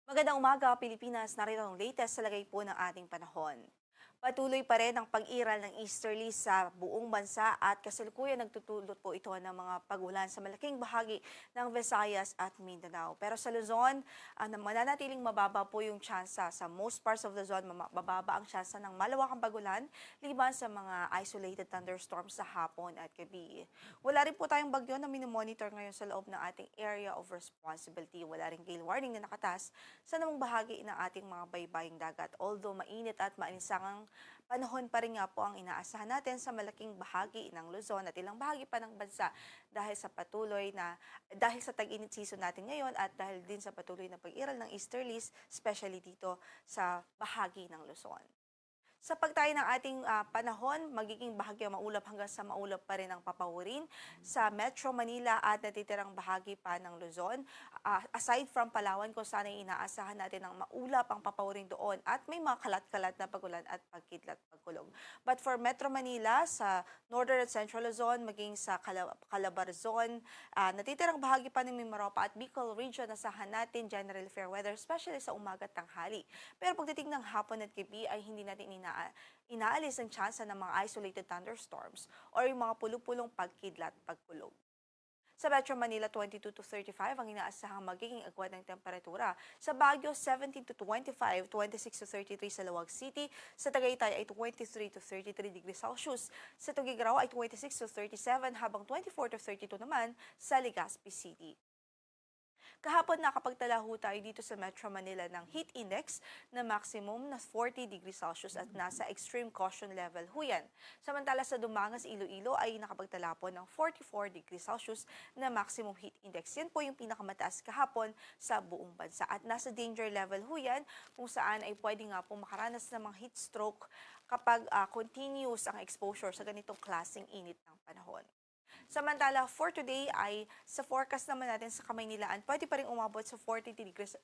Magandang umaga, Pilipinas. Narito ang latest sa lagay po ng ating panahon. Patuloy pa rin ang pag-iral ng easterly sa buong bansa at kasalukuyan nagtutulot po ito ng mga pagulan sa malaking bahagi ng Visayas at Mindanao. Pero sa Luzon, mananatiling mababa po yung tsansa. Sa most parts of Luzon, mababa ang tsansa ng malawakang pagulan liban sa mga isolated thunderstorms sa hapon at gabi. Wala rin po tayong bagyo na minomonitor ngayon sa loob ng ating area of responsibility. Wala rin gale warning na nakatas sa namang bahagi ng ating mga baybaying dagat. Although mainit at maalinsangang panahon pa rin nga po ang inaasahan natin sa malaking bahagi ng Luzon at ilang bahagi pa ng bansa dahil sa tag-init season natin ngayon at dahil din sa patuloy na pag-iral ng easterlies, especially dito sa bahagi ng Luzon. Sa pagtayo ng ating panahon, magiging bahagyo maulap hanggang sa maulap pa rin ang papawirin sa Metro Manila at natitirang bahagi pa ng Luzon. Aside from Palawan kung saan ay inaasahan natin ang maulap ang papawirin doon at may mga kalat-kalat na pagulan at pagkidlat pagkulog. But for Metro Manila, sa Northern at Central Luzon, maging sa Calabarzon, natitirang bahagi pa ng Mimaropa at Bicol Region, asahan natin general fair weather, especially sa umaga at tanghali. Pero pagdating ng hapon at gabi ay hindi natin inaalis ang tsansa ng mga isolated thunderstorms or yung mga pulupulong pagkidlat pagkulog. Sa Metro Manila, 22 to 35 ang inaasahang magiging agwat ng temperatura. Sa Baguio, 17 to 25, 26 to 33 sa Lawag City. Sa Tagaytay ay 23 to 33 degrees Celsius. Sa Tuguegarao ay 26 to 37 habang 24 to 32 naman sa Legazpi City. Kahapon nakapagtala ho tayo dito sa Metro Manila ng heat index na maximum na 40 degrees Celsius at nasa extreme caution level ho yan. Samantala sa Dumangas, Iloilo ay nakapagtala po ng 44 degrees Celsius na maximum heat index. Yan po yung pinakamataas kahapon sa buong bansa. At nasa danger level ho yan kung saan ay pwede nga po makaranas ng mga heat stroke kapag continuous ang exposure sa ganitong klaseng init ng panahon. Samantala, for today ay sa forecast naman natin sa Kamaynilaan, pwede pa rin umabot sa 40 degrees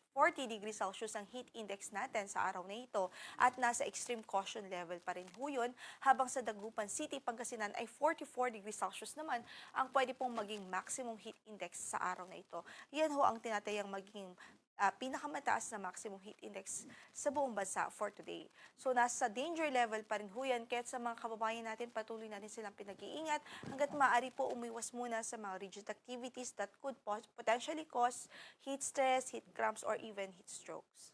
Celsius ang heat index natin sa araw na ito at nasa extreme caution level pa rin ho yun, habang sa Dagupan City, Pangasinan ay 44 degrees Celsius naman ang pwede pong maging maximum heat index sa araw na ito. Yan ho ang tinatayang maging pinakamataas na maximum heat index sa buong bansa for today. So nasa danger level pa rin ho yan, kaya sa mga kababayan natin patuloy natin silang pinag-iingat hanggat maaari po umiwas muna sa mga rigid activities that could potentially cause heat stress, heat cramps, or even heat strokes.